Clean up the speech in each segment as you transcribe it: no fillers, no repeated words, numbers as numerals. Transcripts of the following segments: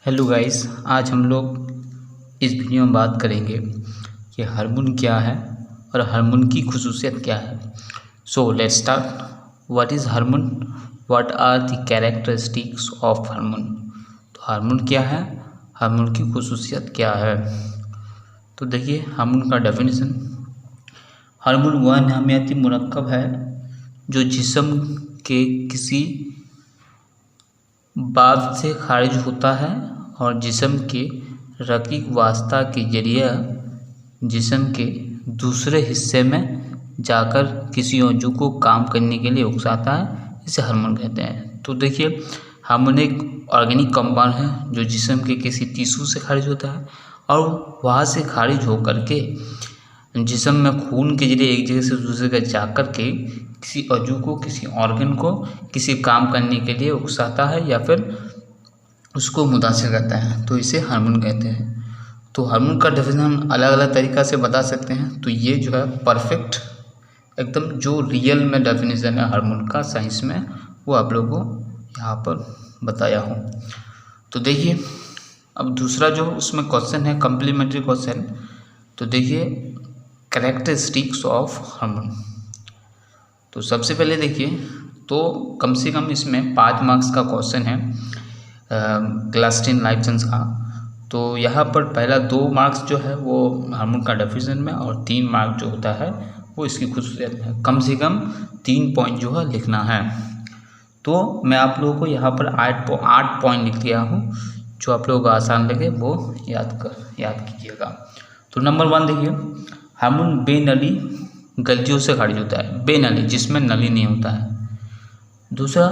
Hello guys, आज हम लोग इस वीडियो में बात करेंगे कि हार्मोन क्या है और हार्मोन की खुसूसियत क्या है। So let's start. What is hormone, what are the characteristics of hormone. तो हार्मोन क्या है, हार्मोन की खुसूसियत क्या है। तो देखिए हार्मोन का डेफिनेशन। हार्मोन वह नामियाती मुरक्कब है जो जिस्म के किसी बाद से खारिज होता है और जिस्म के रकीक वास्ता के जरिए जिस्म के दूसरे हिस्से में जाकर किसी औजू को काम करने के लिए उकसाता है, इसे हार्मोन कहते हैं। तो देखिए हार्मोन एक ऑर्गेनिक कंपाउंड है जो जिस्म के किसी टिश्यू से खारिज होता है और वहाँ से खारिज होकर के जिस्म में खून के जरिए एक जगह से दूसरे जगह जाकर के किसी अजू को, किसी ऑर्गन को किसी काम करने के लिए उकसाता है या फिर उसको मुतासिर करता है, तो इसे हार्मोन कहते हैं। तो हार्मोन का डेफिनेशन हम अलग अलग तरीक़ा से बता सकते हैं। तो ये जो है परफेक्ट एकदम जो रियल में डेफिनेशन है हार्मोन का साइंस में, वो आप लोगों को यहाँ पर बताया हूँ। तो देखिए अब दूसरा जो उसमें क्वेश्चन है कम्प्लीमेंट्री क्वेश्चन। तो देखिए कैरेक्टरिस्टिक्स ऑफ हार्मोन। तो सबसे पहले देखिए, तो कम से कम इसमें 5 मार्क्स का क्वेश्चन है क्लास 10 लाइफ साइंस का। तो यहाँ पर पहला 2 मार्क्स जो है वो हार्मोन का डेफिनेशन में और 3 मार्क जो होता है वो इसकी खुसूसियत में। कम से कम 3 पॉइंट जो है लिखना है। तो मैं आप लोगों को यहाँ पर 8 पॉइंट लिख दिया हूँ, जो आप लोगों को आसान लगे वो याद कीजिएगा। तो नंबर 1 देखिए, हार्मोन बेनली गलतियों से खारिज होता है। बेनली जिसमें नली नहीं होता है। दूसरा,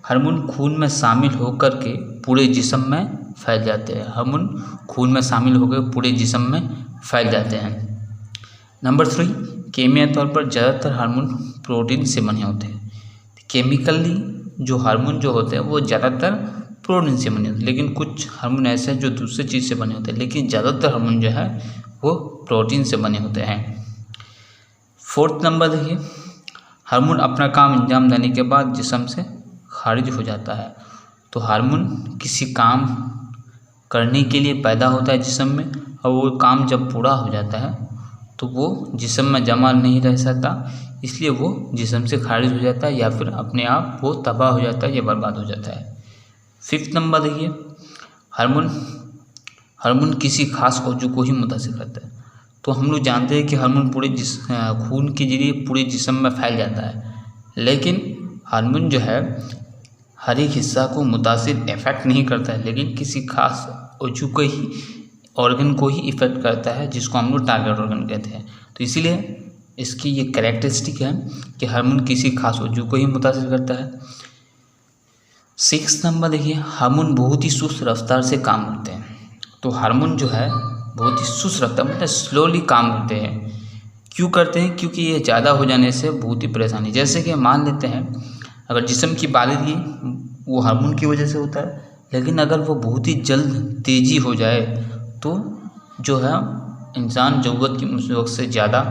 हार्मोन खून में शामिल होकर के पूरे जिस्म में फैल जाते हैं। हार्मोन खून में शामिल होकर पूरे जिस्म में फैल जाते हैं। नंबर 3, केमियाई तौर पर ज़्यादातर हार्मोन प्रोटीन से बने होते हैं। केमिकली जो हार्मोन जो होते हैं वो ज़्यादातर प्रोटीन से बने होते हैं, लेकिन कुछ हार्मोन ऐसे हैं जो दूसरे चीज़ से बने होते हैं, लेकिन ज़्यादातर हार्मोन जो है वो प्रोटीन से बने होते हैं। 4th नंबर देखिए, हार्मोन अपना काम अंजाम देने के बाद जिस्म से खारिज हो जाता है। तो हार्मोन किसी काम करने के लिए पैदा होता है जिस्म में, और वो काम जब पूरा हो जाता है तो वो जिस्म में जमा नहीं रह सकता, इसलिए वो जिस्म से खारिज हो जाता है या फिर अपने आप वो तबाह हो जाता है या बर्बाद हो जाता है। 5th नंबर देखिए, हार्मोन किसी खास औजू को ही मुतासिर करता है। तो हम लोग जानते हैं कि हार्मोन पूरे खून के जरिए पूरे जिस्म में फैल जाता है, लेकिन हार्मोन जो है हर एक हिस्सा को मुतासिर इफ़ेक्ट नहीं करता है, लेकिन किसी खास औजू को ही, ऑर्गन को ही इफ़ेक्ट करता है, जिसको हम लोग टारगेट ऑर्गन कहते हैं। तो इसीलिए इसकी ये कैरेक्टरिस्टिक है कि हार्मोन किसी खास औजू को ही मुतासिर करता है। 6th नंबर देखिए, हार्मोन बहुत ही सुस्त रफ्तार से काम करते हैं। तो हार्मोन जो है बहुत ही सुस्त रफ्तार मतलब स्लोली काम करते हैं। क्यों करते हैं? क्योंकि ये ज़्यादा हो जाने से बहुत ही परेशानी, जैसे कि मान लेते हैं अगर जिस्म की बालिगी वो हार्मोन की वजह से होता है, लेकिन अगर वो बहुत ही जल्द तेज़ी हो जाए तो जो है इंसान ज़रूरत की वक्त से ज़्यादा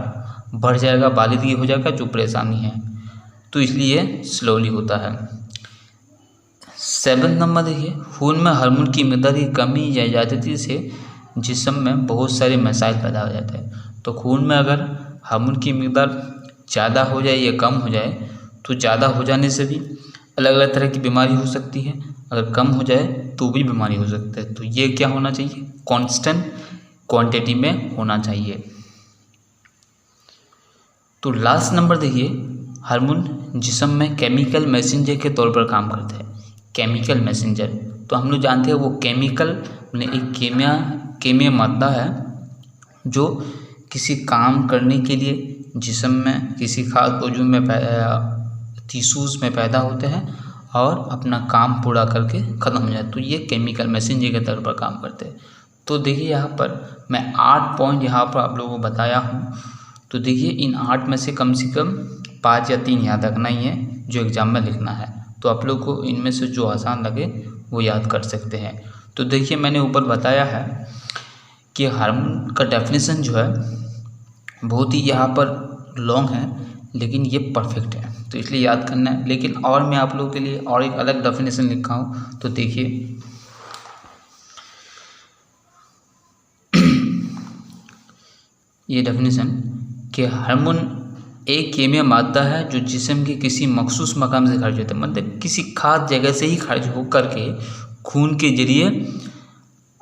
बढ़ जाएगा, बालिगी हो जाएगा, जो परेशानी है। तो इसलिए स्लोली होता है। 7th नंबर देखिए, खून में हार्मोन की मकदार की कमी या ज़्यादती से जिस्म में बहुत सारे मसाइल पैदा हो जाते हैं। तो खून में अगर हार्मोन की मकदार ज़्यादा हो जाए या कम हो जाए, तो ज़्यादा हो जाने से भी अलग अलग तरह की बीमारी हो सकती है, अगर कम हो जाए तो भी बीमारी हो सकती है। तो ये क्या होना चाहिए? कांस्टेंट क्वांटिटी में होना चाहिए। तो लास्ट नंबर देखिए, हार्मोन जिस्म में केमिकल मैसेंजर के तौर पर काम करते हैं। केमिकल मैसेंजर, तो हम लोग जानते हैं वो केमिकल एक केमिया मादा है जो किसी काम करने के लिए जिस्म में किसी खास औजू में टिश्यूज़ में पैदा होते हैं और अपना काम पूरा करके ख़त्म हो जाए। तो ये केमिकल मैसेंजर के तौर पर काम करते हैं। तो देखिए यहाँ पर मैं 8 पॉइंट यहाँ पर आप लोगों को बताया हूँ। तो देखिए इन 8 में से कम 5 या 3 याद रखना ही है, जो एग्ज़ाम में लिखना है। तो आप लोग को इनमें से जो आसान लगे वो याद कर सकते हैं। तो देखिए मैंने ऊपर बताया है कि हार्मोन का डेफिनेशन जो है बहुत ही यहाँ पर लॉन्ग है, लेकिन ये परफेक्ट है, तो इसलिए याद करना है। लेकिन और मैं आप लोगों के लिए और एक अलग डेफिनेशन लिखा हूँ। तो देखिए ये डेफिनेशन कि हार्मोन एक कीमिया मादा है जो जिस्म के किसी मखसूस मकाम से खारिज होता है, मतलब किसी खास जगह से ही खारिज हो करके खून के जरिए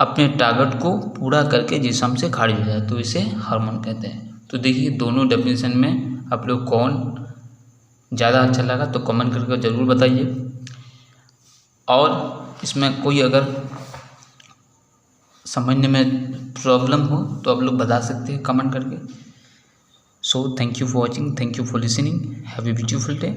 अपने टारगेट को पूरा करके जिस्म से खारिज हो जाए, तो इसे हार्मोन कहते हैं। तो देखिए दोनों डेफिनेशन में आप लोग कौन ज़्यादा अच्छा लगा तो कमेंट करके ज़रूर बताइए, और इसमें कोई अगर समझने में प्रॉब्लम हो तो आप लोग बता सकते हैं कमेंट करके। So thank you for watching, thank you for listening, have a beautiful day.